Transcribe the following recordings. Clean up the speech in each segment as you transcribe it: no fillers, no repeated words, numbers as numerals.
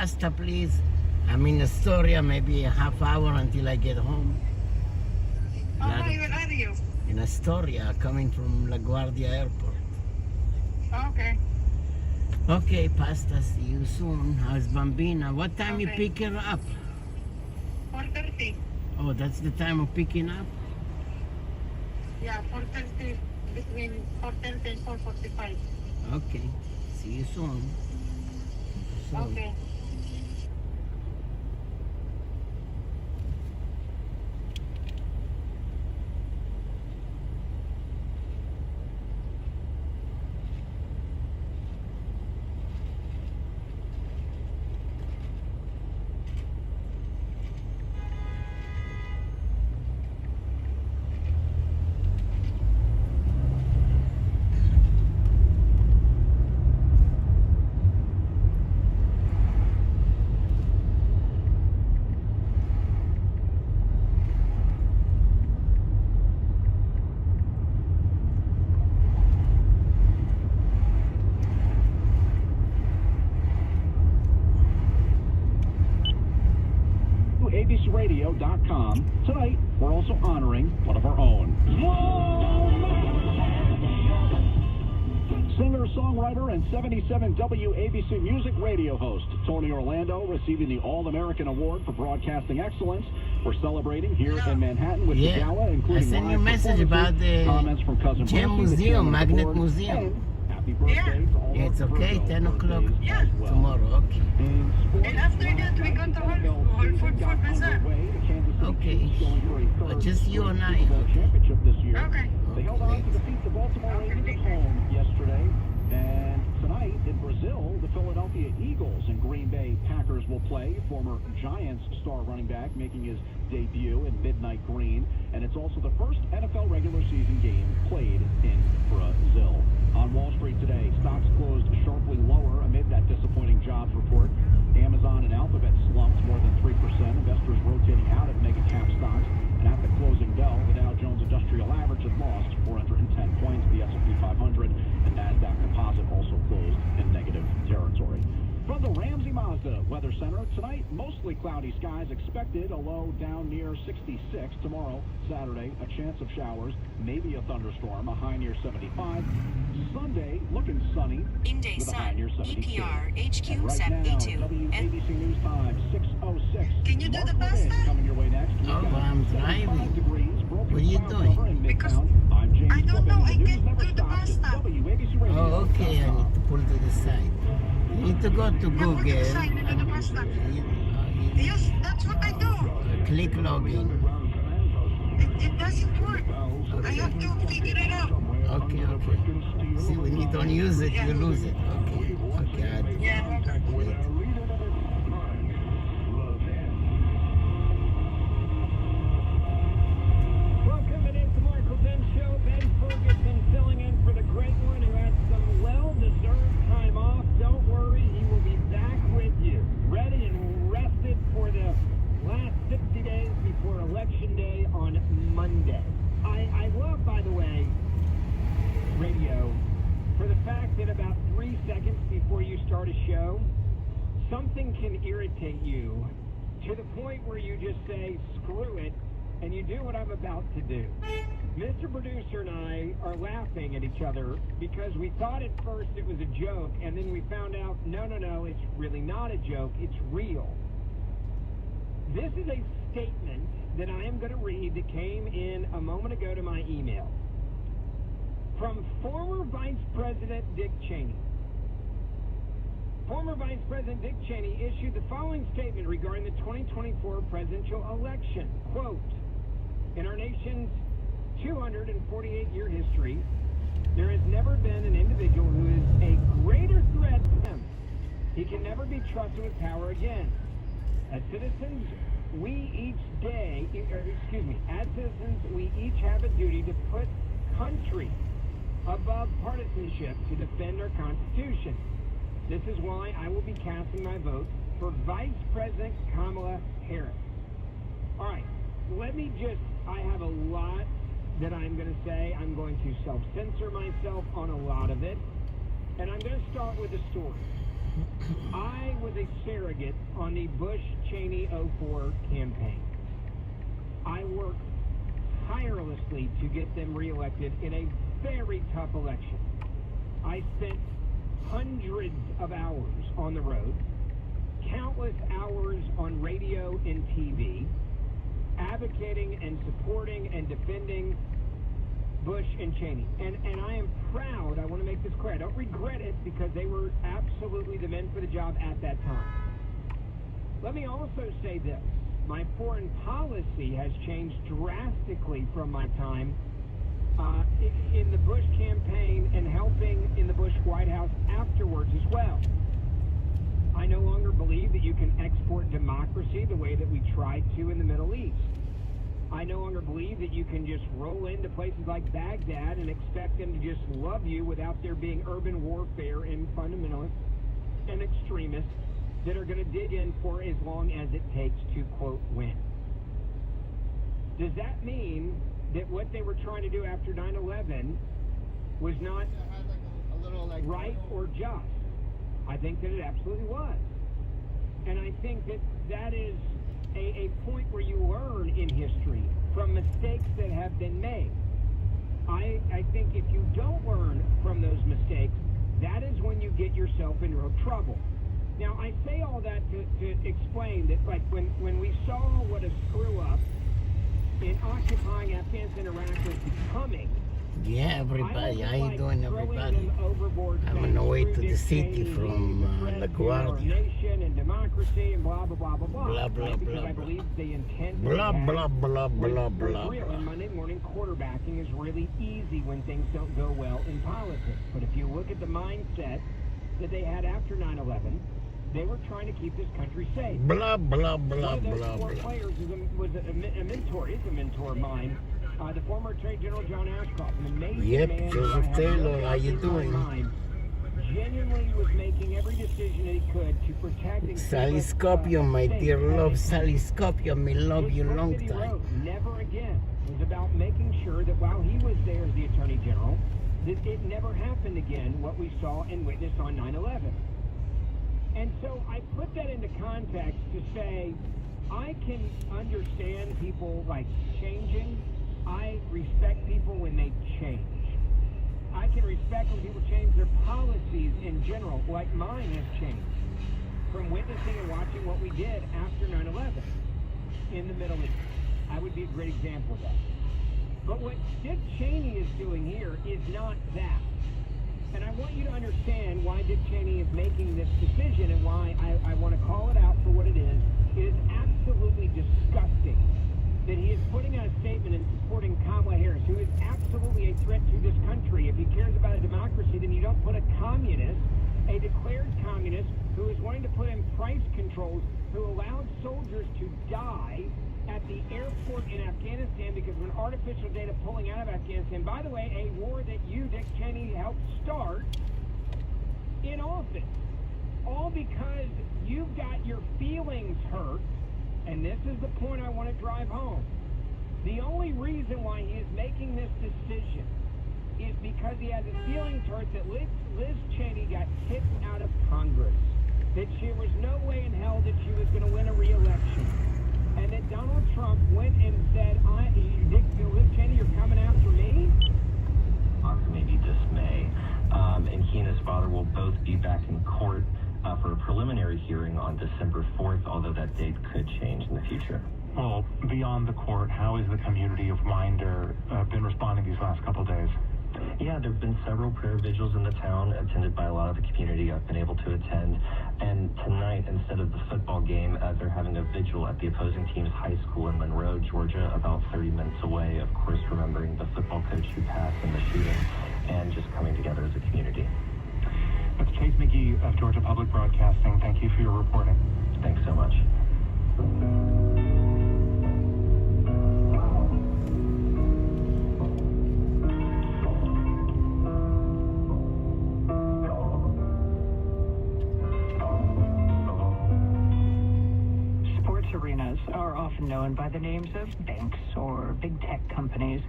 pasta, please. I'm in Astoria, maybe a half hour until I get home. Oh, hi, where are you? In Astoria, coming from LaGuardia Airport. Okay. Okay, pasta, see you soon. How's Bambina? What time you pick her up? 4:30. Oh, that's the time of picking up? Yeah, 4:30, between 4:30 and 4:45. Okay, see you soon. Okay. ABCRadio.com. Tonight, we're also honoring one of our own. Singer, songwriter, and 77 WABC Music Radio host Tony Orlando receiving the All-American Award for Broadcasting Excellence. We're celebrating here in Manhattan with the gala, including I sent you a message about the comments from Cousin Gem Brucey, Museum, the Magnet board, Museum. Happy birthday to all It's of okay, Virgo 10 o'clock Yeah. tomorrow, okay. And after that, we go to Whole Foods for Bazaar. Okay, just you and I. Championship this year. Okay. They held on to defeat the Baltimore Ravens at home yesterday. And tonight in Brazil, the Philadelphia Eagles and Green Bay Packers will play. Former Giants star running back making his debut in midnight green. And it's also the first NFL regular season game played in Brazil. On Wall Street today, stocks closed sharply lower amid that disappointing jobs report. Amazon and Alphabet slumped more than 3%. Investors rotating out of mega cap stocks. And at the closing bell, the Dow Jones Industrial Average had lost 410 points. The S&P 500 and NASDAQ Composite also closed in negative territory. From the Ramsey Mazda Weather Center, tonight, mostly cloudy skies expected, a low down near 66. Tomorrow, Saturday, a chance of showers, maybe a thunderstorm, a high near 75. Sunday, looking sunny, with a high near 72. EPR HQ And right now, WABC News Time, 6:06. Can you do the Mark pasta? Levin coming your way next. Oh, I'm 75 driving. degrees, broken What are you cloud doing? cover in Because Midtown. I'm James I don't know, Corbin. I The news can't never do the stops at pasta. WABCRadio.com. Oh, okay, I need to pull to the side. You need to go to Google. put to the side and do the pasta. Yes, that's what I do. Click login. It doesn't work. I have to figure it out. Okay, okay. See, when you don't use it, you lose it. Okay, okay. Yeah, okay. Wait. Welcome, it is the Michael Ben Show. Ben Ferguson filling in for the great one who had some well-deserved time off. Don't worry, he will be back with you, ready and rested for the last 60 days before Election Day on Monday. I love, by the way, radio, for the fact that about 3 seconds before you start a show, something can irritate you to the point where you just say, screw it, and you do what I'm about to do. Mr. Producer and I are laughing at each other because we thought at first it was a joke, and then we found out, no, it's really not a joke, it's real. This is a statement that I am going to read that came in a moment ago to my email from former Vice President Dick Cheney. Former Vice President Dick Cheney issued the following statement regarding the 2024 presidential election. Quote, in our nation's 248-year history, there has never been an individual who is a greater threat to him. He can never be trusted with power again. As citizens, as citizens, we each have a duty to put country above partisanship to defend our Constitution. This is why I will be casting my vote for Vice President Kamala Harris. All right, I have a lot that I'm going to say. I'm going to self-censor myself on a lot of it. And I'm going to start with a story. I was a surrogate on the Bush-Cheney 04 campaign. I worked tirelessly to get them reelected in a very tough election. I spent hundreds of hours on the road, countless hours on radio and TV, advocating and supporting and defending Bush and Cheney. And I am proud, I want to make this clear, I don't regret it because they were absolutely the men for the job at that time. Let me also say this. My foreign policy has changed drastically from my time in the Bush campaign and helping in the Bush White House afterwards as well. I no longer believe that you can export democracy the way that we tried to in the Middle East. I no longer believe that you can just roll into places like Baghdad and expect them to just love you without there being urban warfare and fundamentalists and extremists that are going to dig in for as long as it takes to, quote, win. Does that mean that what they were trying to do after 9/11 was not right or just? I think that it absolutely was. And I think that that is a point where you learn in history from mistakes that have been made. I think if you don't learn from those mistakes, that is when you get yourself in real trouble. Now, I say all that to explain that, like, when we saw what a screw-up in occupying Afghanistan and Iraq was becoming, Yeah, everybody. How you doing, everybody? I'm on the way to the city from LaGuardia. Nation and democracy and blah, blah, blah, blah, blah. Blah, blah, Because blah, I blah. believe the intent Blah, blah, blah, blah, was blah, real. blah. And Monday morning quarterbacking is really easy when things don't go well in politics. But if you look at the mindset that they had after 9/11, they were trying to keep this country safe. Blah, blah, blah, One of those blah, four blah. players was a mentor, is a mentor of mine, the former Attorney General John Ashcroft, an amazing Yep, man. Joseph I have Taylor, no how you doubt in my doing? mind, genuinely was making every decision that he could to protect and Sally keep us, Scorpion, my safe. dear And love, it- Sally Scorpion, me love his you book long that he time. wrote, Never Again, was about making sure that while he was there as the Attorney General, that it never happened again, what we saw and witnessed on 9/11. And so I put that into context to say, I can understand people like changing. I respect people when they change. I can respect when people change their policies in general, like mine has changed. From witnessing and watching what we did after 9/11 in the Middle East. I would be a great example of that. But what Dick Cheney is doing here is not that. And I want you to understand why Dick Cheney is making this decision and why I want to call it out for what it is. It is absolutely disgusting that he is putting out a statement and supporting Kamala Harris, who is absolutely a threat to this country. If he cares about a democracy, then you don't put a communist, a declared communist, who is wanting to put in price controls, who allowed soldiers to die at the airport in Afghanistan because of an artificial data pulling out of Afghanistan. By the way, a war that you, Dick Cheney, helped start in office. All because you got your feelings hurt, and this is the point I want to drive home. The only reason why he is making this decision is because he has his feelings hurt that Liz Cheney got kicked out of Congress, that there was no way in hell that she was going to win a re-election, and that Donald Trump went and said, Liz Cheney, you're coming after me? Maybe this May, and he and his father will both be back in court for a preliminary hearing on December 4th, although that date could change in the future. Well, beyond the court, how has the community of Winder been responding these last couple of days? Yeah, there have been several prayer vigils in the town attended by a lot of the community. I've been able to attend. And tonight, instead of the football game, they're having a vigil at the opposing team's high school in Monroe, Georgia, about 30 minutes away, of course, remembering the football coach who passed in the shooting and just coming together as a community. That's Chase McGee of Georgia Public Broadcasting. Thank you for your reporting. Thanks so much. Arenas are often known by the names of banks or big tech companies.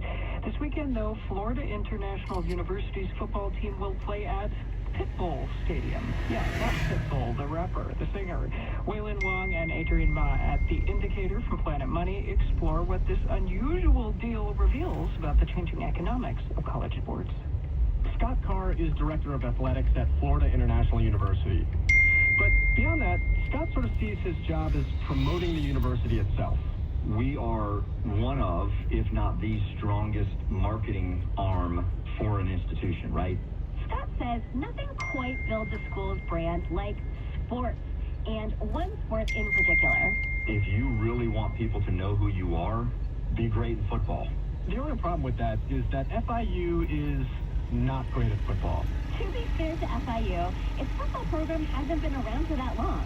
This weekend, though, Florida International University's football team will play at Pitbull Stadium. Yeah, not Pitbull, the rapper, the singer. Waylon Wong and Adrian Ma at The Indicator from Planet Money explore what this unusual deal reveals about the changing economics of college sports. Scott Carr is Director of Athletics at Florida International University. But beyond that, Scott sort of sees his job as promoting the university itself. We are one of, if not the strongest marketing arm for an institution, right? Scott says nothing quite builds a school's brand like sports, and one sport in particular. If you really want people to know who you are, be great in football. The only problem with that is that FIU is not great at football. To be fair to FIU, its football program hasn't been around for that long.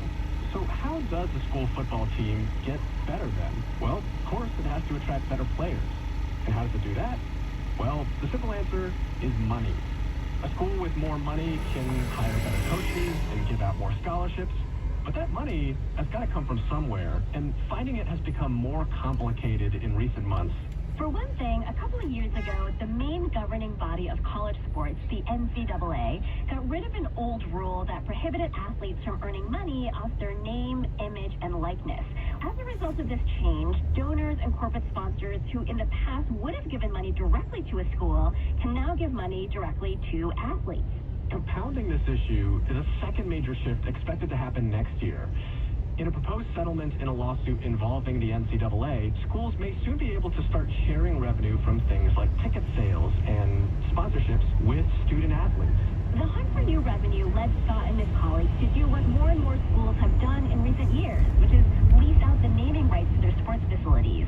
So how does the school football team get better then? Well, of course, it has to attract better players. And how does it do that? Well, the simple answer is money. A school with more money can hire better coaches and give out more scholarships. But that money has got to come from somewhere, and finding it has become more complicated in recent months. For one thing, a couple of years ago, the main governing body of college sports, the NCAA, got rid of an old rule that prohibited athletes from earning money off their name, image, and likeness. As a result of this change, donors and corporate sponsors who in the past would have given money directly to a school can now give money directly to athletes. Compounding this issue is a second major shift expected to happen next year. In a proposed settlement in a lawsuit involving the NCAA, schools may soon be able to start sharing revenue from things like ticket sales and sponsorships with student athletes. The hunt for new revenue led Scott and his colleagues to do what more and more schools have done in recent years, which is lease out the naming rights to their sports facilities.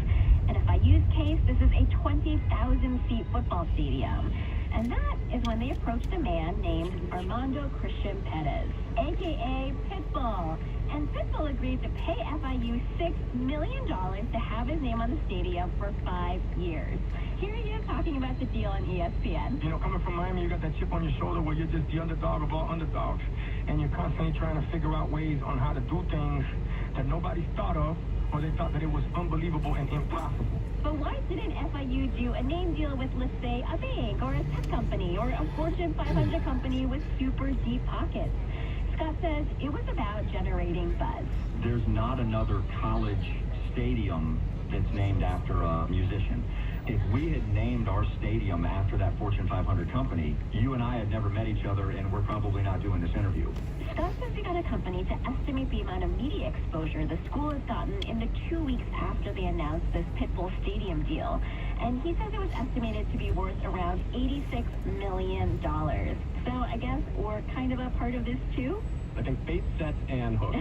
And if I use case, this is a 20,000-seat football stadium. And that is when they approached a man named Armando Christian Perez, a.k.a. Pitbull. And Pitbull agreed to pay FIU $6 million to have his name on the stadium for 5 years. Here he is talking about the deal on ESPN. You know, coming from Miami, you got that chip on your shoulder where you're just the underdog of all underdogs. And you're constantly trying to figure out ways on how to do things that nobody thought of, or they thought that it was unbelievable and impossible. But why didn't FIU do a name deal with, let's say, a bank or a tech company or a Fortune 500 company with super deep pockets? Scott says it was about generating buzz. There's not another college stadium that's named after a musician. If we had named our stadium after that Fortune 500 company, you and I had never met each other, and we're probably not doing this interview. Scott says he got a company to estimate the amount of media exposure the school has gotten in the 2 weeks after they announced this Pitbull Stadium deal. And he says it was estimated to be worth around $86 million. So I guess we're kind of a part of this too? I think bait, set, and hook.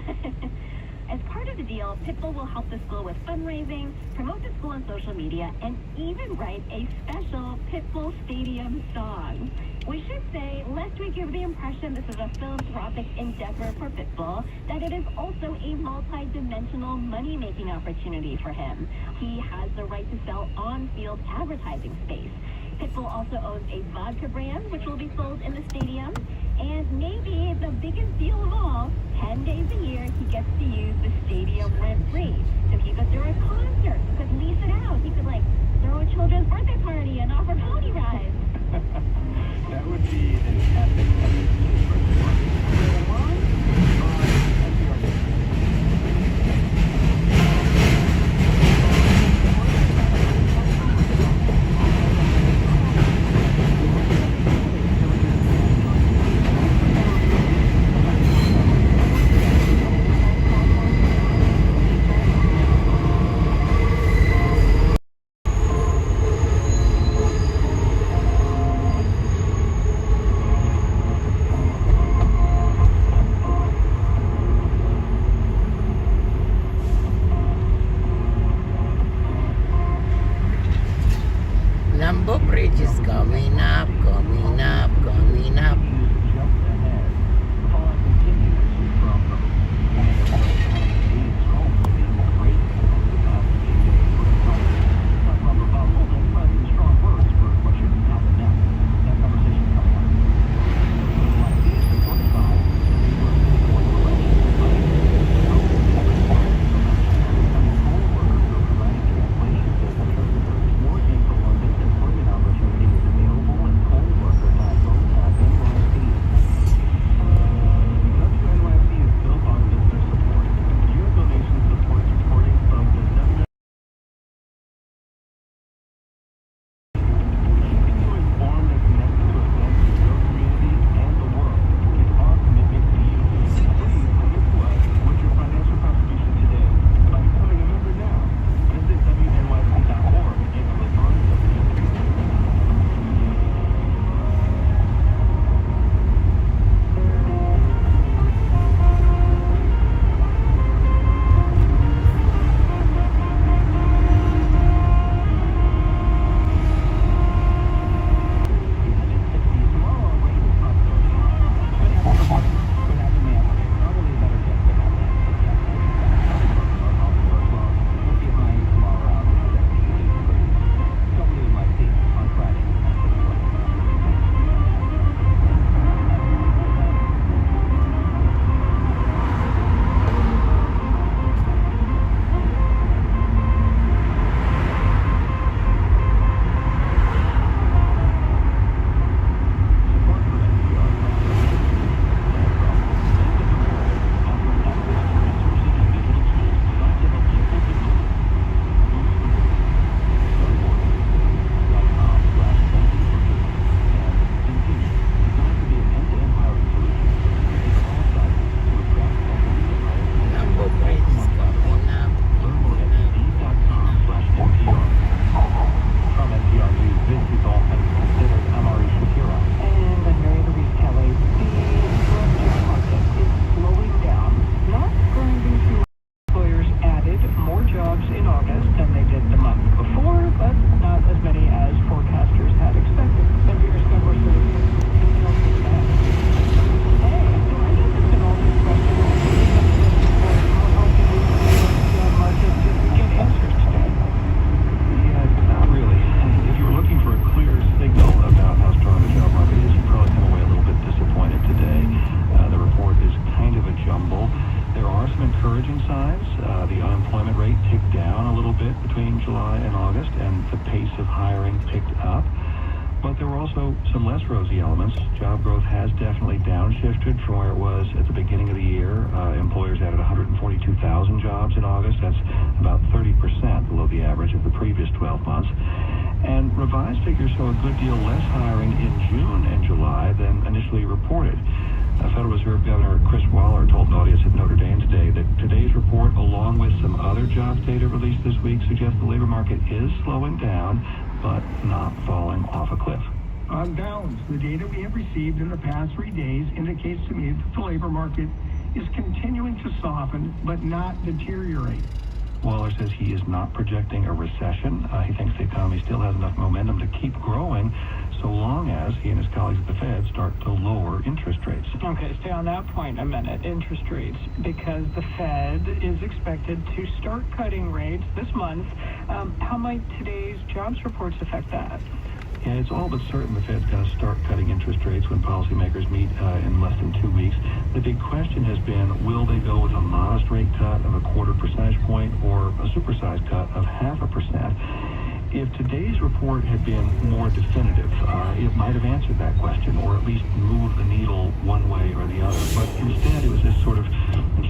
As part of the deal, Pitbull will help the school with fundraising, promote the school on social media, and even write a special Pitbull Stadium song. We should say, lest we give the impression this is a philanthropic endeavor for Pitbull, that it is also a multi-dimensional money-making opportunity for him. He has the right to sell on-field advertising space. Pitbull also owns a vodka brand, which will be sold in the stadium. And maybe the biggest deal of all, 10 days a year, he gets to use the stadium rent-free. So he could throw a concert, he could lease it out, he could, throw a children's birthday party and offer pony rides. That would be an epic Lambo Bridge is coming up, coming up, coming up. also some less rosy elements. Job growth has definitely downshifted from where it was at the beginning of the year. Employers added 142,000 jobs in August. That's about 30% below the average of the previous 12 months. And revised figures show a good deal less hiring in June and July than initially reported. Federal Reserve Governor Chris Waller told an audience at Notre Dame today that today's report, along with some other jobs data released this week, suggests the labor market is slowing down, but not falling off a cliff. On balance, the data we have received in the past 3 days indicates to me that the labor market is continuing to soften, but not deteriorate. Waller says he is not projecting a recession. He thinks the economy still has enough momentum to keep growing, so long as he and his colleagues at the Fed start to lower interest rates. Okay, stay on that point a minute, interest rates, because the Fed is expected to start cutting rates this month. How might today's jobs reports affect that? Yeah, it's all but certain the Fed's going to start cutting interest rates when policymakers meet in less than 2 weeks. The big question has been, will they go with a modest rate cut of 1/4 percentage point or a supersized cut of 0.5%? If today's report had been more definitive, it might have answered that question, or at least moved the needle one way or the other. But instead, it was this sort of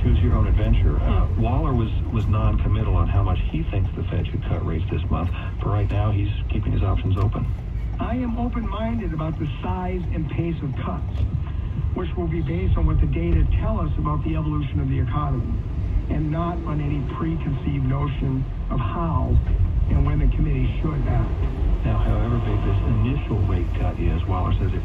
choose-your-own-adventure. Waller was non-committal on how much he thinks the Fed should cut rates this month. For right now, he's keeping his options open. I am open-minded about the size and pace of cuts, which will be based on what the data tell us about the evolution of the economy, and not on any preconceived notion of how and when the committee should act. Now, however big this initial rate cut is, Waller says it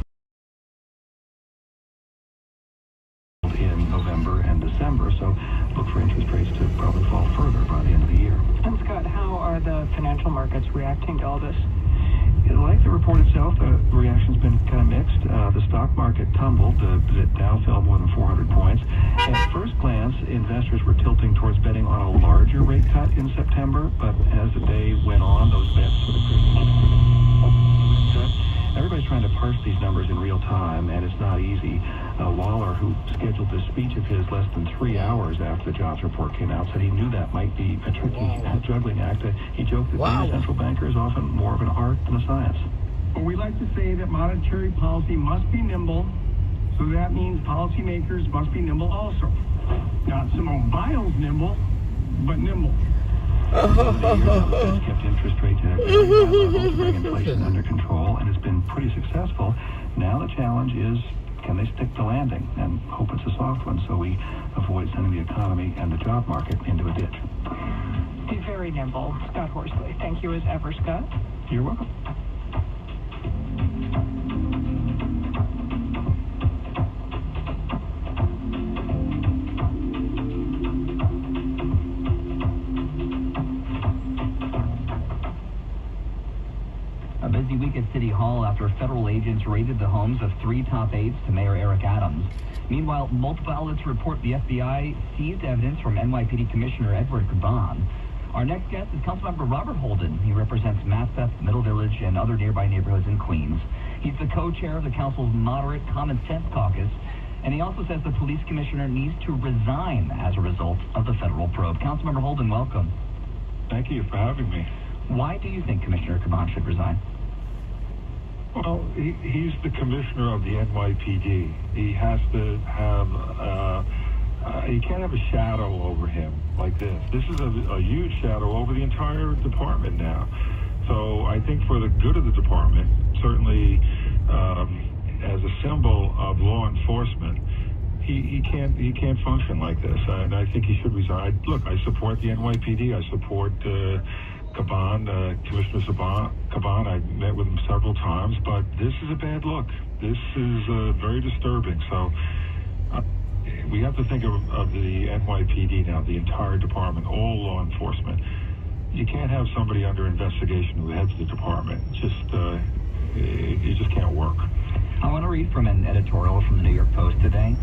in November and December, so look for interest rates to probably fall further by the end of the year. And Scott, how are the financial markets reacting to all this? Like the report itself, the reaction's been kind of mixed. The stock market tumbled. The Dow fell more than 400 points. At first glance, investors were tilting towards betting on a larger rate cut in September, but as the day went on, those bets sort of everybody's trying to parse these numbers in real time, and it's not easy. Waller, who scheduled this speech of his less than 3 hours after the jobs report came out, said he knew that might be a tricky juggling act. He joked that being a central banker is often more of an art than a science. Well, we like to say that monetary policy must be nimble, so that means policymakers must be nimble also. Not Simone Biles nimble, but nimble. It's kept interest rates at a very high level to bring inflation under control, and it's been pretty successful. Now the challenge is, can they stick the landing? And hope it's a soft one, so we avoid sending the economy and the job market into a ditch. Be very nimble, Scott Horsley. Thank you as ever, Scott. You're welcome. A busy week at City Hall after federal agents raided the homes of 3 top aides to Mayor Eric Adams. Meanwhile, multiple outlets report the FBI seized evidence from NYPD Commissioner Edward Caban. Our next guest is Councilmember Robert Holden. He represents Maspeth, Middle Village, and other nearby neighborhoods in Queens. He's the co-chair of the council's Moderate Common Sense Caucus, and he also says the police commissioner needs to resign as a result of the federal probe. Councilmember Holden, welcome. Thank you for having me. Why do you think Commissioner Caban should resign? Well, he's the commissioner of the NYPD. He has to have, he can't have a shadow over him like this. This is a huge shadow over the entire department now. So I think for the good of the department, certainly as a symbol of law enforcement, he can't function like this. And I think he should resign. Look, I support the NYPD. I support Caban, Commissioner Caban. I met with him several times, but this is a bad look. This is very disturbing. So we have to think of the NYPD now, the entire department, all law enforcement. You can't have somebody under investigation who heads the department. It just can't work. I want to read from an editorial from the New York Post today.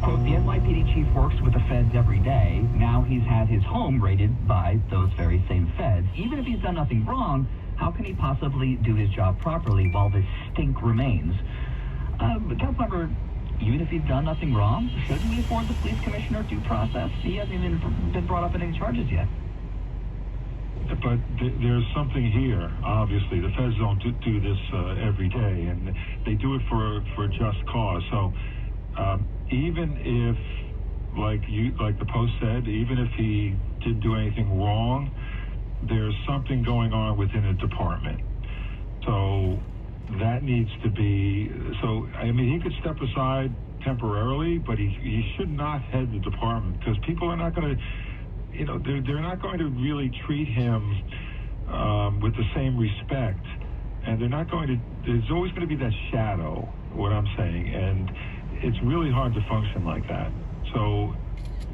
Quote, the NYPD chief works with the feds every day. Now he's had his home raided by those very same feds. Even if he's done nothing wrong, how can he possibly do his job properly while this stink remains? Councilmember, even if he's done nothing wrong, shouldn't we afford the police commissioner due process? He hasn't even been brought up in any charges yet. but there's something here. Obviously, the feds don't do this every day, and they do it for a just cause. So even if, like the Post said, even if he didn't do anything wrong, there's something going on within a department. So that needs to be. So I mean, he could step aside temporarily, but he should not head the department, because people are not going to. They're not going to really treat him with the same respect, and they're not going to. There's always going to be that shadow. What I'm saying, and it's really hard to function like that. So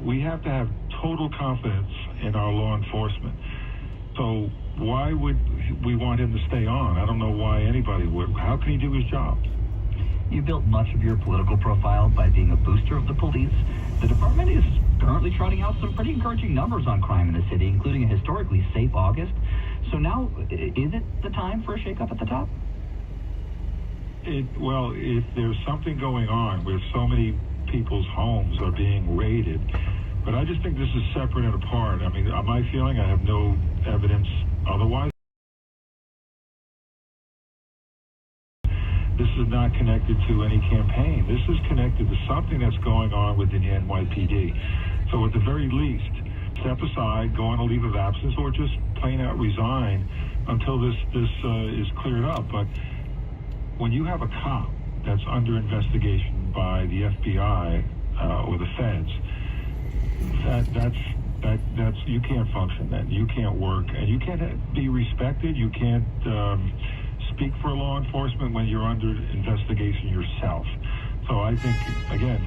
we have to have total confidence in our law enforcement. So why would we want him to stay on? I don't know why anybody would. How can he do his job? You built much of your political profile by being a booster of the police. The department is currently trotting out some pretty encouraging numbers on crime in the city, including a historically safe August. So now, is it the time for a shakeup at the top? Well, if there's something going on where so many people's homes are being raided, but I just think this is separate and apart. I mean, my feeling, I have no evidence otherwise. This is not connected to any campaign. This is connected to something that's going on within the NYPD. So at the very least, step aside, go on a leave of absence, or just plain out resign until this is cleared up. But when you have a cop that's under investigation by the FBI or the feds, that's you can't function then. You can't work, and you can't be respected. You can't speak for law enforcement when you're under investigation yourself. So I think, again,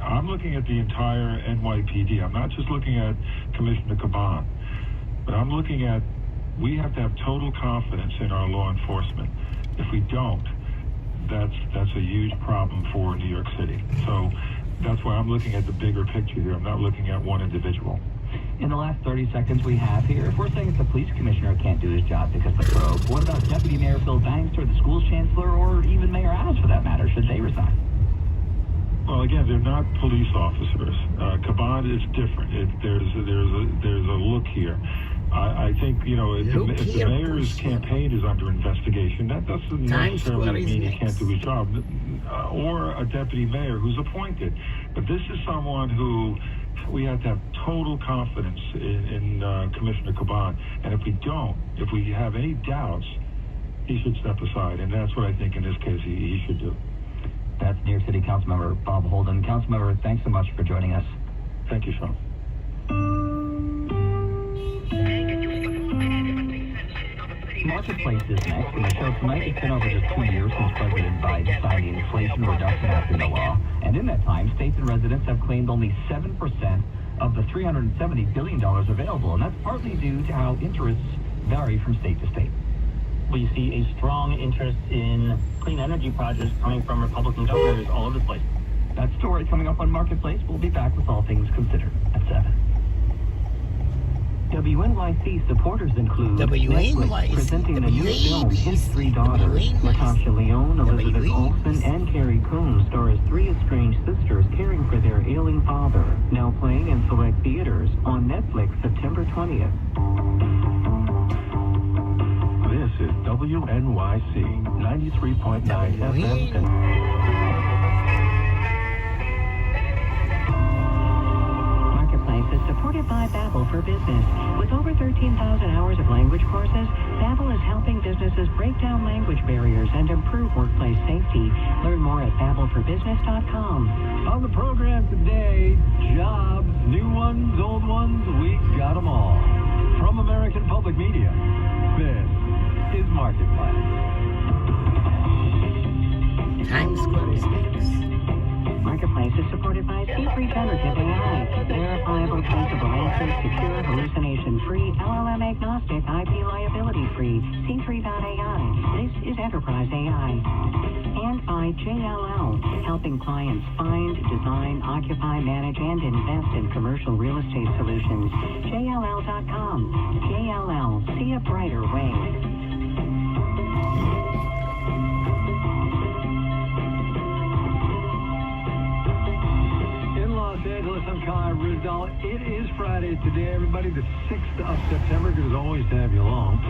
I'm looking at the entire NYPD. I'm not just looking at Commissioner Caban, but I'm looking at, we have to have total confidence in our law enforcement. If we don't, that's a huge problem for New York City. So that's why I'm looking at the bigger picture here. I'm not looking at one individual. In the last 30 seconds we have here, if we're saying that the police commissioner can't do his job because of the probe, what about Deputy Mayor Phil Banks or the school's chancellor, or even Mayor Adams for that matter? Should they resign? Well, again, they're not police officers. Caban is different. There's a look here. I think, if the mayor's campaign is under investigation, that doesn't necessarily mean he can't do his job, or a deputy mayor who's appointed. But this is someone who we have to have total confidence in Commissioner Caban. And if we have any doubts, he should step aside. And that's what I think in this case he should do. That's New York City Councilmember Bob Holden. Councilmember, thanks so much for joining us. Thank you, Sean. Marketplace is next, and the show tonight, it's been over just 2 years since President Biden signed the Inflation Reduction Act into law. And in that time, states and residents have claimed only 7% of the $370 billion available, and that's partly due to how interests vary from state to state. We see a strong interest in clean energy projects coming from Republican governors all over the place. That story coming up on Marketplace. We'll be back with All Things Considered at 7. WNYC supporters include WNYC, Netflix presenting the new film His Three Daughters. Natasha Lyonne, Elizabeth Olsen, and Carrie Coon star as three estranged sisters caring for their ailing father. Now playing in select theaters on Netflix September 20th. This is WNYC 93.9 FM. Is supported by Babbel for Business. With over 13,000 hours of language courses, Babbel is helping businesses break down language barriers and improve workplace safety. Learn more at babbelforbusiness.com. On the program today, jobs, new ones, old ones, we got them all. From American Public Media, this is Marketplace. Times Square is next. Marketplace is supported by C3 Generative AI. Verifiable, traceable answers, secure, hallucination-free, LLM-agnostic, IP liability-free. C3.ai. This is Enterprise AI. And by JLL, helping clients find, design, occupy, manage, and invest in commercial real estate solutions. JLL.com. JLL. See a brighter way. I'm Kai Rudolph. It is Friday. Friday today, everybody, the 6th of September. Good as always to have you along.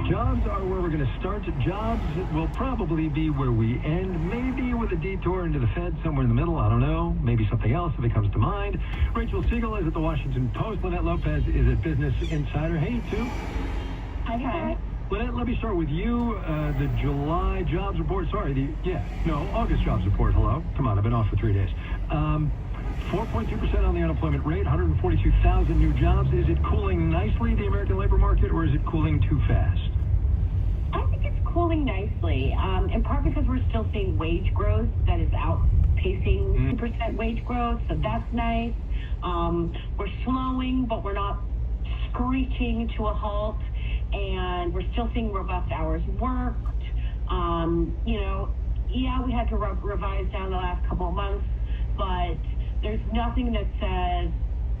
Jobs are where we're going to start. Jobs will probably be where we end, maybe with a detour into the Fed somewhere in the middle. I don't know. Maybe something else if it comes to mind. Rachel Siegel is at the Washington Post. Lynette Lopez is at Business Insider. Hey, you two. Hi. Lynette, let me start with you. The July jobs report. August jobs report. Hello. Come on, I've been off for 3 days. 4.2% on the unemployment rate, 142,000 new jobs. Is it cooling nicely, the American labor market, or is it cooling too fast? I think it's cooling nicely, in part because we're still seeing wage growth that is outpacing 2% wage growth, so that's nice. We're slowing, but we're not screeching to a halt, and we're still seeing robust hours worked. We had to revise down the last couple of months, but there's nothing that says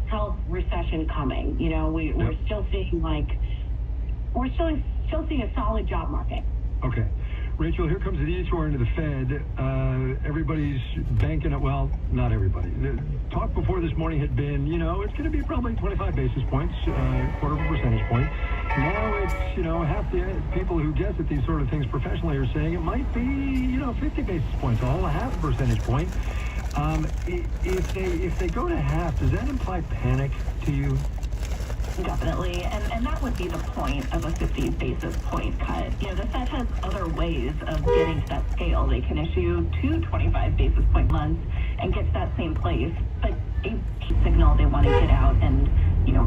health recession coming. We're still seeing we're still seeing a solid job market. Okay. Rachel, here comes the detour into the Fed. Everybody's banking it. Well, not everybody. The talk before this morning had been, it's going to be probably 25 basis points, quarter of a percentage point. Now it's, half the people who guess at these sort of things professionally are saying it might be, 50 basis points, all a half a percentage point. If they go to half, does that imply panic to you? Definitely, and that would be the point of a 50 basis point cut. The Fed has other ways of getting to that scale. They can issue 2 25 basis point months and get to that same place, but a signal they want to get out and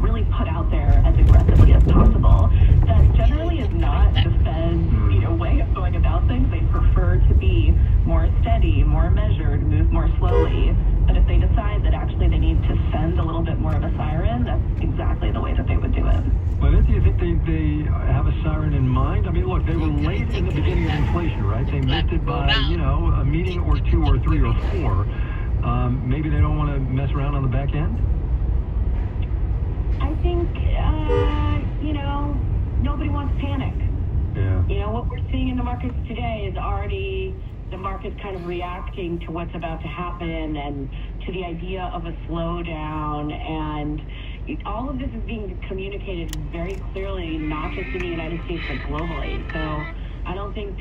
really put out there as aggressively as possible. That generally is not the Fed's way of going about things. They prefer to be more steady, more measured, move more slowly. But if they decide that actually they need to send a little bit more of a siren, that's exactly the way that they would do it. Well, do you think they have a siren in mind? I mean, look, they were late in the beginning of inflation, right? They missed it by, a meeting or 2 or 3 or 4. Maybe they don't want to mess around on the back end? I think, nobody wants panic. Yeah. What we're seeing in the markets today is already the market's kind of reacting to what's about to happen and to the idea of a slowdown. And all of this is being communicated very clearly, not just in the United States, but globally. So I don't think,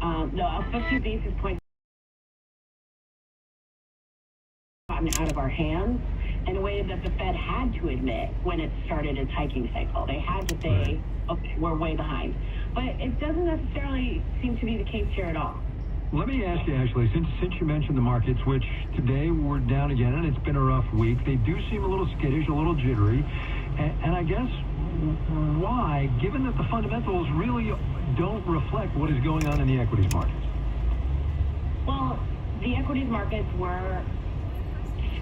a 50 basis point gotten out of our hands in a way that the Fed had to admit when it started its hiking cycle. They had to say, okay, we're way behind. But it doesn't necessarily seem to be the case here at all. Let me ask you, actually, since you mentioned the markets, which today were down again, and it's been a rough week, they do seem a little skittish, a little jittery. And I guess why, given that the fundamentals really don't reflect what is going on in the equities markets? Well, the equities markets were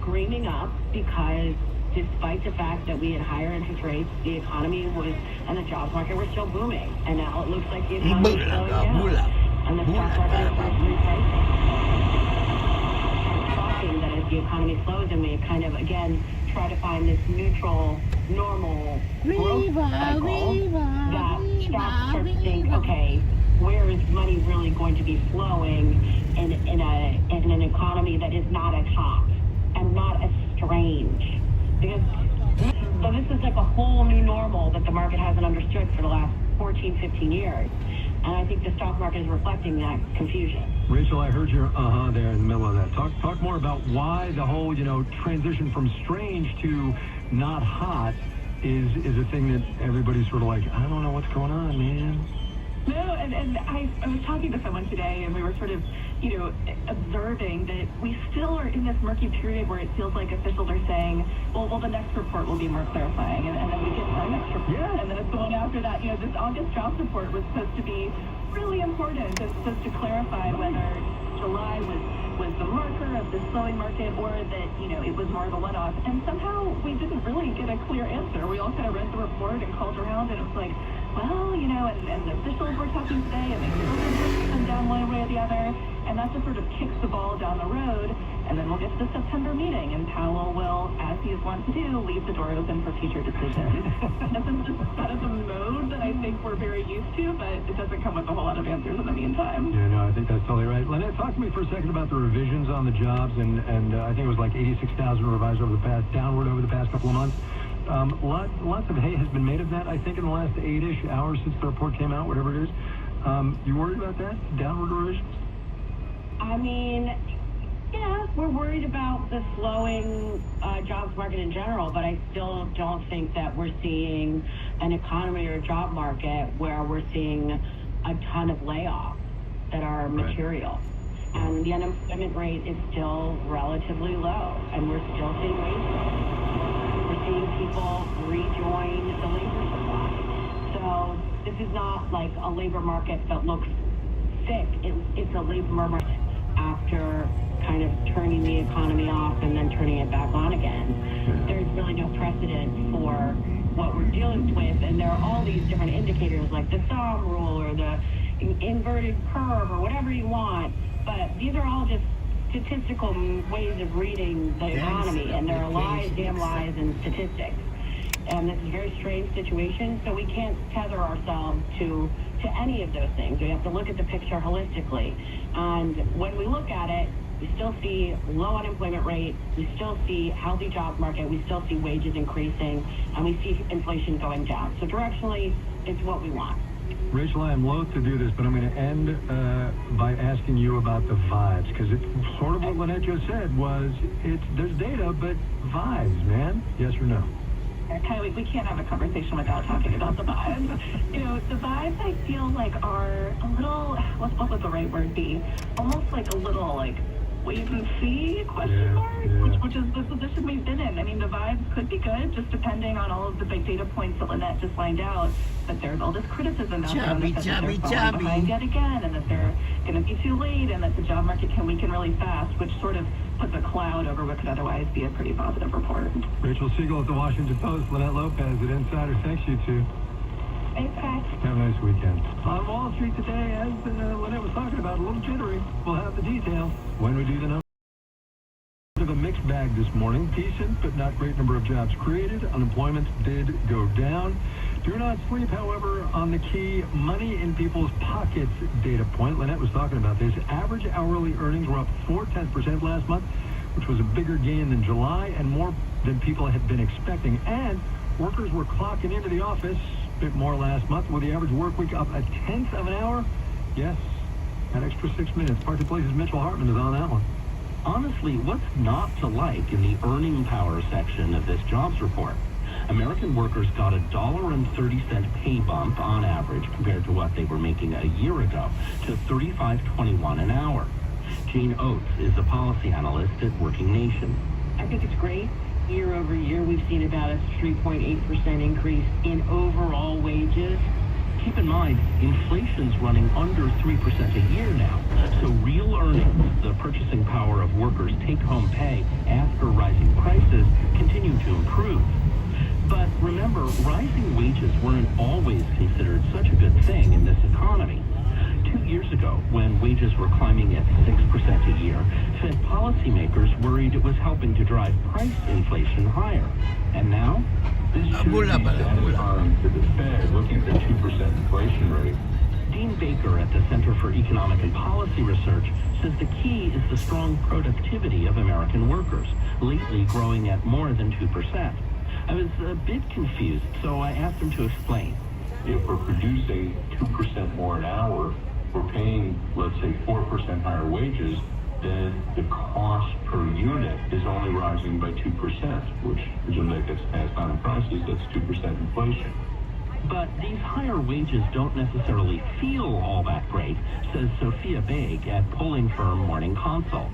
screaming up because despite the fact that we had higher interest rates, the economy and the job market were still booming. And now it looks like the economy is slowing down. And the stock market is repricing. It's shocking that as the economy slows and we kind of, again, try to find this neutral, normal growth cycle, that stocks start to think, okay, where is money really going to be flowing in an economy that is not as hot and not as strange? Because so this is like a whole new normal that the market hasn't understood for the last 14, 15 years. And I think the stock market is reflecting that confusion. Rachel, I heard your there in the middle of that. Talk more about why the whole, transition from strange to not hot is a thing that everybody's sort of like, I don't know what's going on, man. No, and I was talking to someone today, and we were sort of, observing that we still are in this murky period where it feels like officials are saying, well, the next report will be more clarifying, and then we get our next report, and then it's going after that. This August jobs report was supposed to be really important. It's supposed to clarify whether July was the marker of the slowing market or that, it was more of a one-off. And somehow we didn't really get a clear answer. We all kind of read the report and called around, and it was like, well, and the officials were talking today, and they still didn't come down one way or the other, and that just sort of kicks the ball down the road, and then we'll get to the September meeting, and Powell will, as he is wont to do, leave the door open for future decisions. That is a mode that I think we're very used to, but it doesn't come with a whole lot of answers in the meantime. Yeah, no, I think that's totally right. Lynette, talk to me for a second about the revisions on the jobs, and I think it was like 86,000 revised downward over the past couple of months. Lots of hay has been made of that, I think, in the last 8-ish hours since the report came out, whatever it is. You worried about that? Downward erosion? I mean, yeah, we're worried about the slowing jobs market in general, but I still don't think that we're seeing an economy or a job market where we're seeing a ton of layoffs that are material. And the unemployment rate is still relatively low, and we're still seeing wage growth. We're seeing people rejoin the labor supply. So this is not like a labor market that looks sick. It's a labor market after kind of turning the economy off and then turning it back on again. There's really no precedent for what we're dealing with, and there are all these different indicators like the thumb rule or the inverted curve or whatever you want, but these are all just statistical ways of reading the economy, and there are lies, damn lies, and statistics. And this is a very strange situation, so we can't tether ourselves to any of those things. We have to look at the picture holistically. And when we look at it, we still see low unemployment rate, we still see healthy job market, we still see wages increasing, and we see inflation going down. So directionally, it's what we want. Rachel, I am loath to do this, but I'm going to end by asking you about the vibes, because it's sort of what Lynette just said was, there's data, but vibes, man. Yes or no? Kylie, we can't have a conversation without talking about the vibes. You know, the vibes I feel like are a little, what would the right word be? Almost like a little, like, wait and see, question mark, which is the position we've been in. I mean, the vibes could be good, just depending on all of the big data points that Lynette just lined out. But there's all this criticism out there that they're falling behind yet again, and that they're going to be too late, and that the job market can weaken really fast, which sort of puts a cloud over what could otherwise be a pretty positive report. Rachel Siegel at the Washington Post, Lynette Lopez at Insider. Thanks, you two. Thanks, guys. Have a nice weekend. On Wall Street today, as Lynette was talking about, a little jittery. We'll have the details when we do the numbers. Of a mixed bag this morning. Decent, but not great number of jobs created. Unemployment did go down. Do not sleep, however, on the key money in people's pockets data point. Lynette was talking about this. Average hourly earnings were up 0.4% last month, which was a bigger gain than July and more than people had been expecting. And workers were clocking into the office a bit more last month, with the average work week up 1/10 of an hour. Yes, an extra 6 minutes. Park Place's Mitchell Hartman is on that one. Honestly, what's not to like in the earning power section of this jobs report? American workers got $1.30 pay bump on average compared to what they were making a year ago, to $35.21 an hour. Jane Oates is a policy analyst at Working Nation. I think it's great. Year over year, we've seen about a 3.8% increase in overall wages. Keep in mind, inflation's running under 3% a year now, so real earnings, the purchasing power of workers' take-home pay after rising prices, continue to improve. But remember, rising wages weren't always considered such a good thing in this economy. 2 years ago, when wages were climbing at 6% a year, Fed policymakers worried it was helping to drive price inflation higher. And now? This should be satisfying to the Fed looking at the 2% inflation rate. Dean Baker at the Center for Economic and Policy Research says the key is the strong productivity of American workers, lately growing at more than 2%. I was a bit confused, so I asked him to explain. If we're producing 2% more an hour, we're paying, let's say, 4% higher wages, then the cost per unit is only rising by 2%, which presumably that gets passed on in prices. That's 2% inflation. But these higher wages don't necessarily feel all that great, says Sophia Baig at polling firm Morning Consult.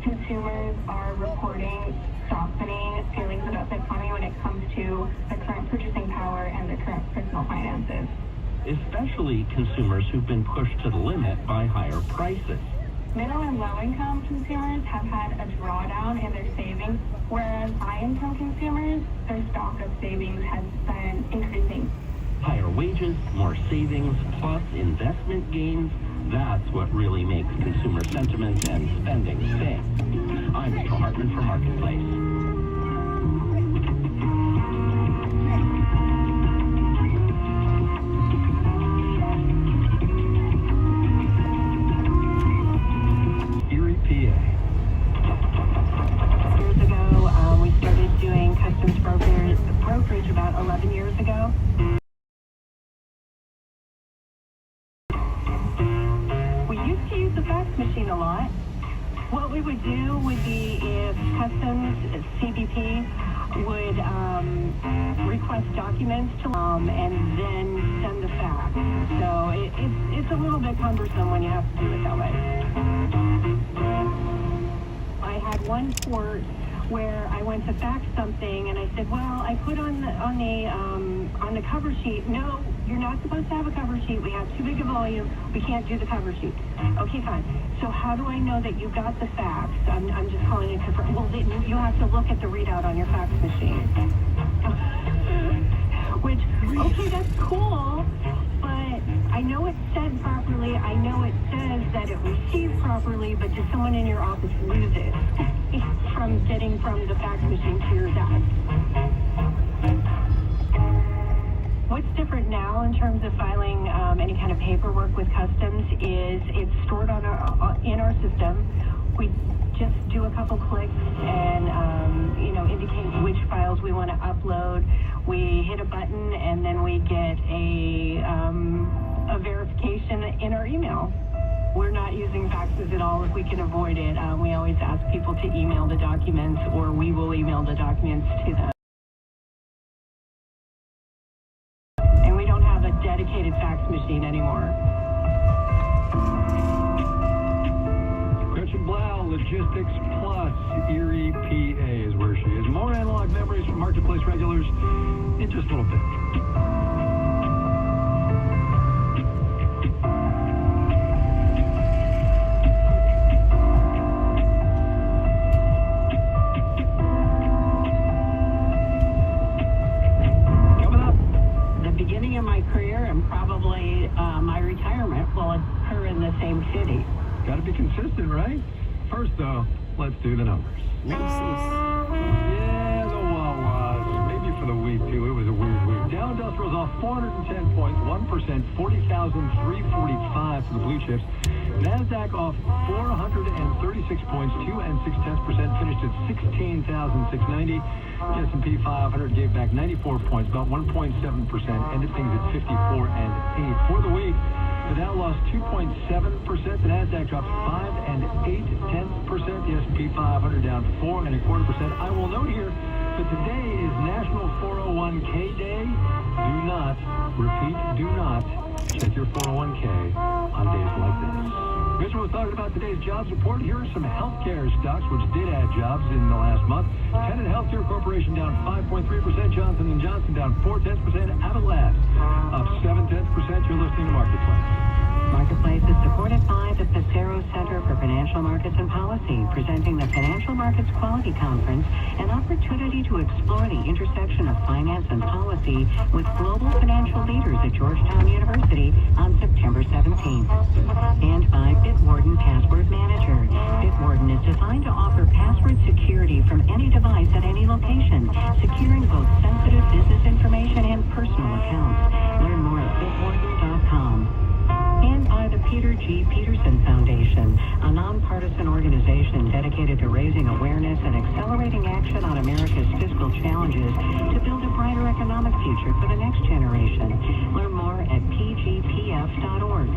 Consumers are reporting softening feelings about the economy when it comes to the current purchasing power and the current personal finances. Especially consumers who've been pushed to the limit by higher prices. Middle and low-income consumers have had a drawdown in their savings, whereas high-income consumers, their stock of savings has been increasing. Higher wages, more savings, plus investment gains, that's what really makes consumer sentiment and spending sing. I'm Mitchell Hartman for Marketplace. Years ago, we started doing customs brokerage fax machine a lot. What we would do would be if Customs, CBP, would request documents to and then send the fax. So it's a little bit cumbersome when you have to do it that way. I had one port where I went to fax something and I said, well, I put on the cover sheet. No, you're not supposed to have a cover sheet. We have too big a volume. We can't do the cover sheet. Okay, fine. So how do I know that you got the fax? I'm just calling it confirm. Well, you have to look at the readout on your fax machine. Which, okay, that's cool, but I know it's sent properly. I know it says that it received properly, but did someone in your office lose it from getting from the fax machine to your desk? What's different now in terms of filing any kind of paperwork with Customs is it's stored in our system. We just do a couple clicks and indicate which files we want to upload. We hit a button and then we get a verification in our email. We're not using faxes at all if we can avoid it. We always ask people to email the documents, or we will email the documents to them. And we don't have a dedicated fax machine anymore. Gretchen Blau, Logistics Plus, Erie, PA is where she is. More analog memories from Marketplace regulars in just a little bit. Coming up, the beginning of my career and probably my retirement will occur in the same city. Got to be consistent, right? First, though, let's do the numbers. Yeah, the Wawas. Maybe for the wheat, too. It was a weird week. Dow Industrial's off 410 points, 1%, 40,345 for the blue chips. NASDAQ off 436 points, 2 6/10%, finished at 16,690. The S&P 500 gave back 94 points, about 1.7%, ended things at 54 and 8. For the week, the Dow lost 2.7%. The NASDAQ dropped 5 8/10%. The S&P 500 down 4 1/4%. I will note here that today is National 401k Day. Do not, repeat, do not check your 401k on days like this. Mitchell was talking about today's jobs report. Here are some healthcare stocks which did add jobs in the last month. Tenet Healthcare Corporation down 5.3%. Johnson & Johnson down 0.4%. Abbott Labs up 0.7%. You're listening to Marketplace. Marketplace is supported by the Pacero Center for Financial Markets and Policy, presenting the Financial Markets Quality Conference, an opportunity to explore the intersection of finance and policy with global financial leaders at Georgetown University on September 17th. And by Bitwarden Password Manager. Bitwarden is designed to offer password security from any device at any location, securing both sensitive business information and personal accounts. Learn more at bitwarden.com. And by the Peter G. Peterson Foundation, a nonpartisan organization dedicated to raising awareness and accelerating action on America's fiscal challenges to build a brighter economic future for the next generation. Learn more at pgpf.org.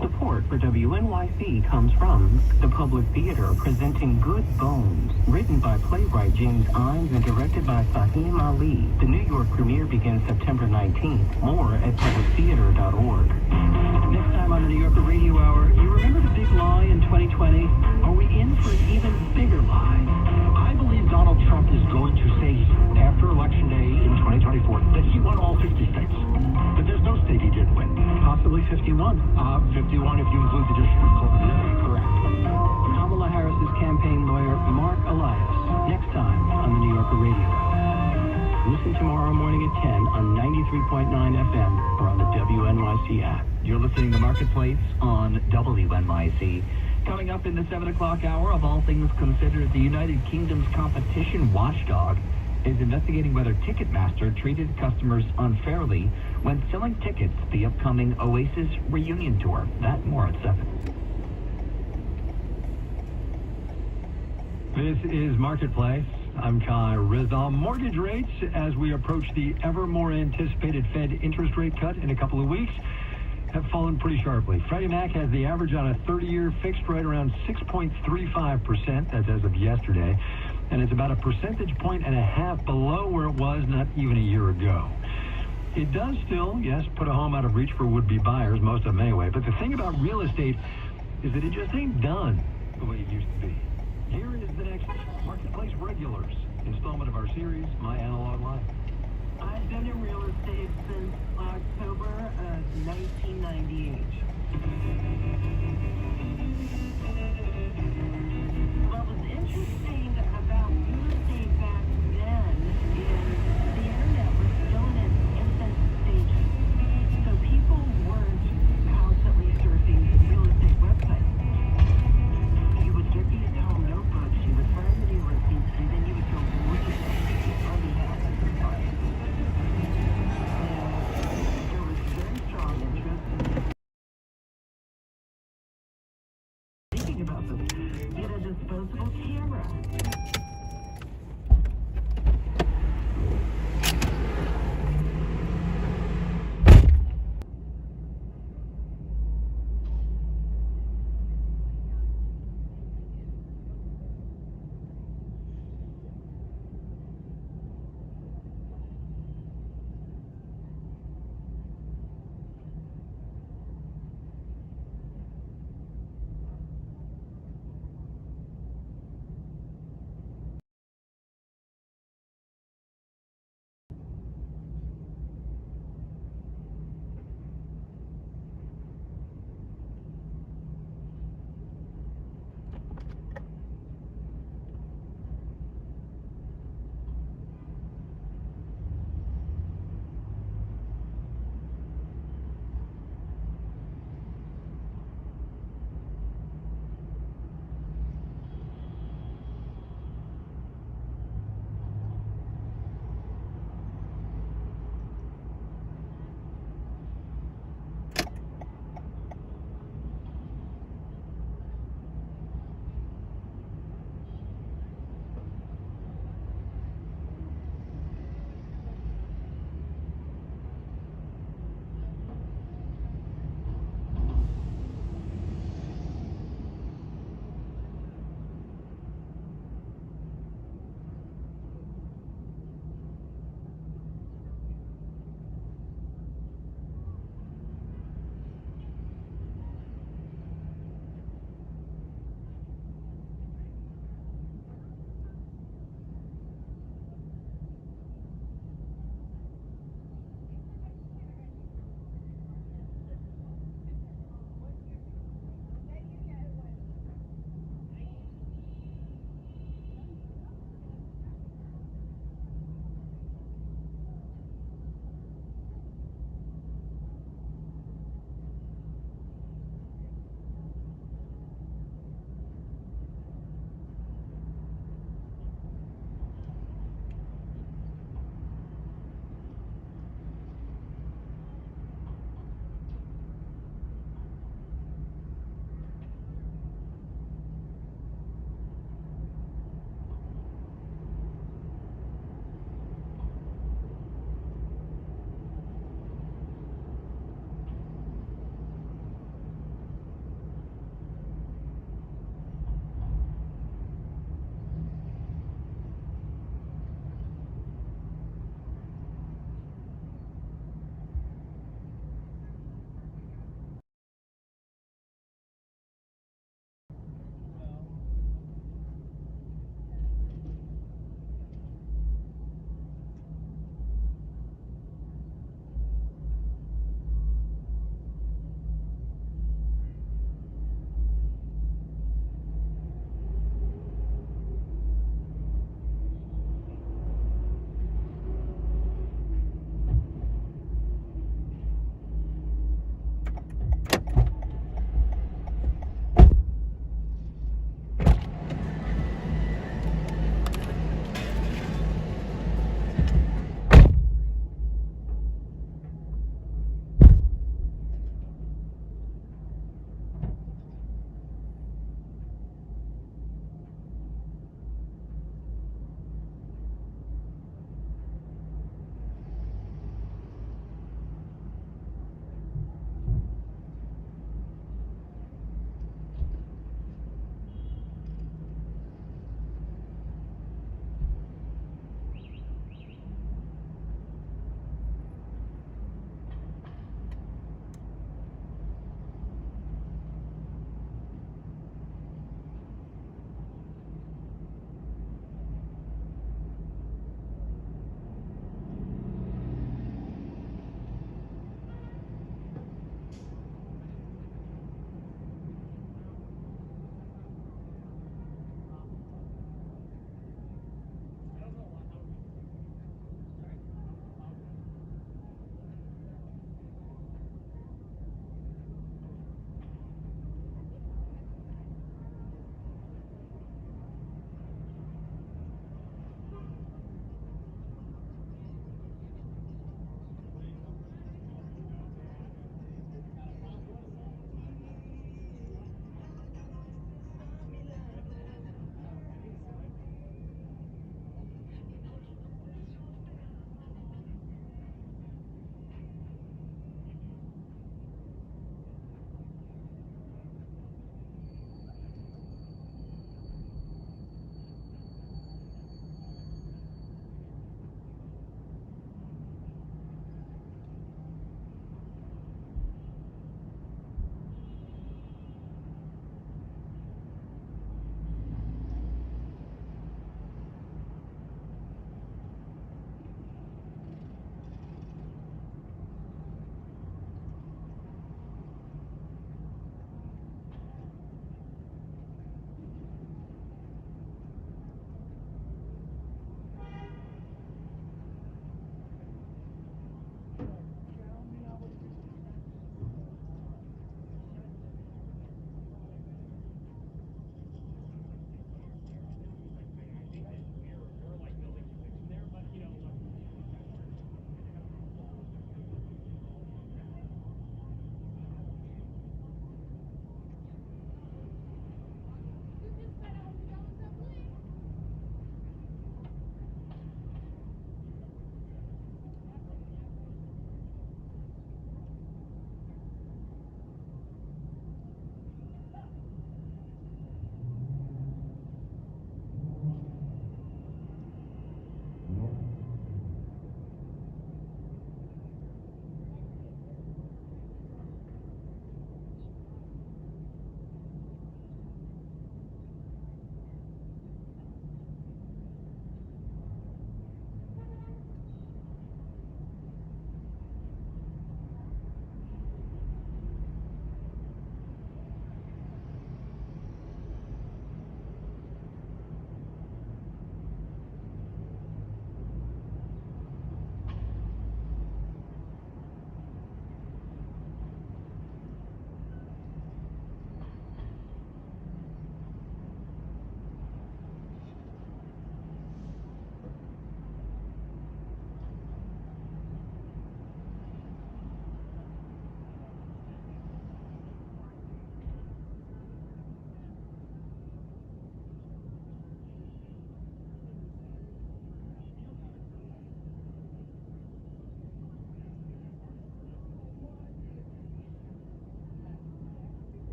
Support for WNYC comes from the Public Theater, presenting Good Bones, written by playwright James Imes and directed by Fahim Ali. The New York premiere begins September 19th. More at publictheater.org. Next time on the New Yorker Radio Hour, you remember the big lie in 2020? Are we in for an even bigger lie? I believe Donald Trump is going to say after Election Day in 2024 that he won all 50 states. But there's no state he didn't win. Possibly 51. 51 if you include the District of Columbia. Correct. Kamala Harris's campaign lawyer, Mark Elias. Next time on the New Yorker Radio. Listen tomorrow morning at 10 on 93.9 FM or on the WNYC app. You're listening to Marketplace on WNYC. Coming up in the 7 o'clock hour, of all things considered, the United Kingdom's competition watchdog is investigating whether Ticketmaster treated customers unfairly when selling tickets to the upcoming Oasis reunion tour. That more at 7. This is Marketplace. I'm Kai Rizal. Mortgage rates, as we approach the ever more anticipated Fed interest rate cut in a couple of weeks, have fallen pretty sharply. Freddie Mac has the average on a 30-year fixed right around 6.35%. That's as of yesterday. And it's about a percentage point and a half below where it was not even a year ago. It does still, yes, put a home out of reach for would-be buyers, most of them anyway. But the thing about real estate is that it just ain't done the way it used to be. Here is the next Marketplace Regulars installment of our series, My Analog Life. I've been in real estate since October of 1998. What was interesting about real estate back then is the internet was still in its infant stages. So people weren't constantly surfing real estate websites. You would get these home notebooks, you would find the new listings, and then you would go look at them on behalf of your client. There was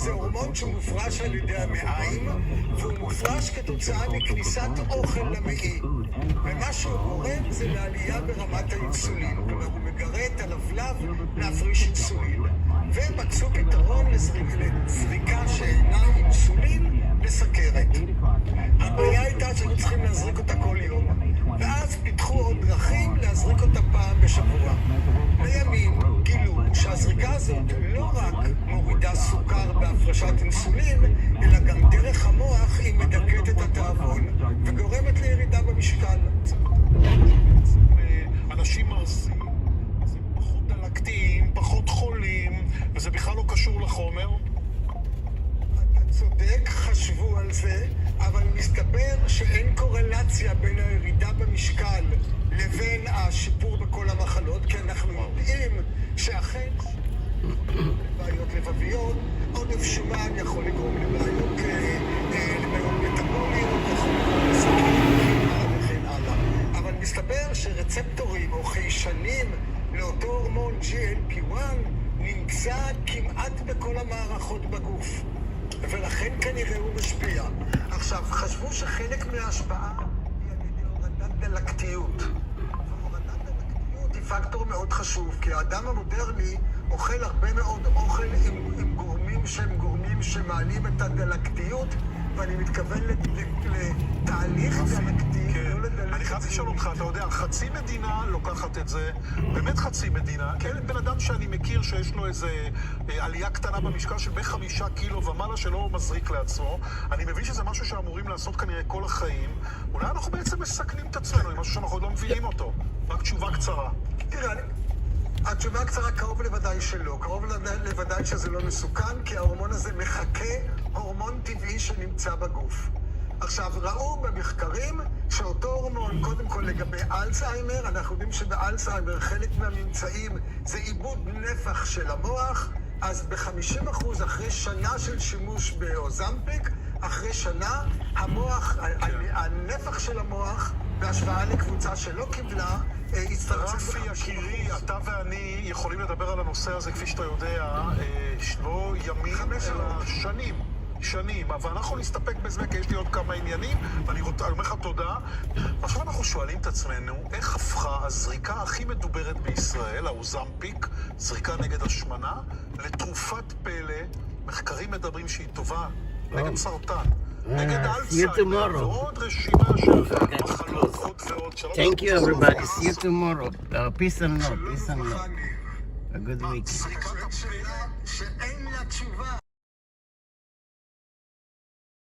זה הורמון שמופרש על ידי המעיים, והוא מופרש כתוצאה מכניסת אוכל למעי. ומה שהוא גורם זה לעלייה ברמת האינסולין. כלומר, הוא מגרה את הלבלב להפריש אינסולין. ומצאו פתרון לזריקה שאינה אינסולין לסכרת. הבעיה הייתה שהיו צריכים להזריק אותה כל יום, ואז פיתחו עוד דרכים להזריק אותה פעם בשבוע. לימים גילו שהזריקה הזאת לא רק מורידה סוכר בהפרשת אינסולין, אלא גם דרך המוח היא מדכאת את התאבון וגורמת לירידה במשקל. אנשים מרזים, אז הם פחות דלקתיים, פחות חולים, וזה בכלל לא קשור לחומר. אתה צודק, חשבו על זה, אבל מסתבר שאין קורלציה בין הירידה במשקל לבין השיפור בכל המחלות, כי אנחנו יודעים שאכן לבעיות לבביות, עודף שומן יכול לגרום לבעיות מטאבוליות, יכול לגרום לסוכרת וכן הלאה. אבל מסתבר שרצפטורים או חיישנים לאותו הורמון GLP-1 נמצא כמעט בכל המערכות בגוף, ולכן כנראה הוא משפיע. עכשיו, חשבו שחלק מההשפעה היא על ידי הורדת דלקתיות. והורדת דלקתיות היא פקטור מאוד חשוב, כי האדם המודרני אוכל הרבה מאוד אוכל עם גורמים שהם גורמים שמעלים את הדלקתיות, ואני מתכוון לתהליך דלקתי, לא לדלקתיות. אני חייב לשאול אותך, אתה יודע, חצי מדינה לוקחת את זה, באמת חצי מדינה, כי אין בן אדם שאני מכיר שיש לו איזה עלייה קטנה במשקל של ב5 קילו ומעלה שלא מזריק לעצמו. אני מבין שזה משהו שאמורים לעשות כנראה כל החיים. אולי אנחנו בעצם מסכנים את עצמנו עם משהו שאנחנו עוד לא מבינים אותו. רק תשובה קצרה. תראה, התשובה הקצרה קרוב לוודאי שלא. קרוב לוודאי שזה לא מסוכן, כי ההורמון הזה מחכה הורמון טבעי שנמצא בגוף. עכשיו, ראו במחקרים שאותו הורמון, קודם כל לגבי אלצהיימר, אנחנו יודעים שבאלצהיימר חלק מהממצאים זה עיבוד נפח של המוח, אז ב-50% אחרי שנה של שימוש באוזמפיק, אחרי שנה, המוח, הנפח של המוח, בהשוואה לקבוצה שלא קיבלה, רפי יקירי, אתה ואני יכולים לדבר על הנושא הזה, כפי שאתה יודע, לא ימים, אלא שנים, אבל אנחנו נסתפק בזה, כי יש לי עוד כמה עניינים, ואני אומר לך תודה. עכשיו אנחנו שואלים את עצמנו, איך הפכה הזריקה הכי מדוברת בישראל, האוזמפיק, זריקה נגד השמנה, לתרופת פלא, מחקרים מדברים שהיא טובה, נגד סרטן, נגד אלצהיימר, ועוד רשימה של מחלות עוד ועוד. Thank you everybody, see you tomorrow. Peace and love, peace and love. A good week. שאין לה תשובה.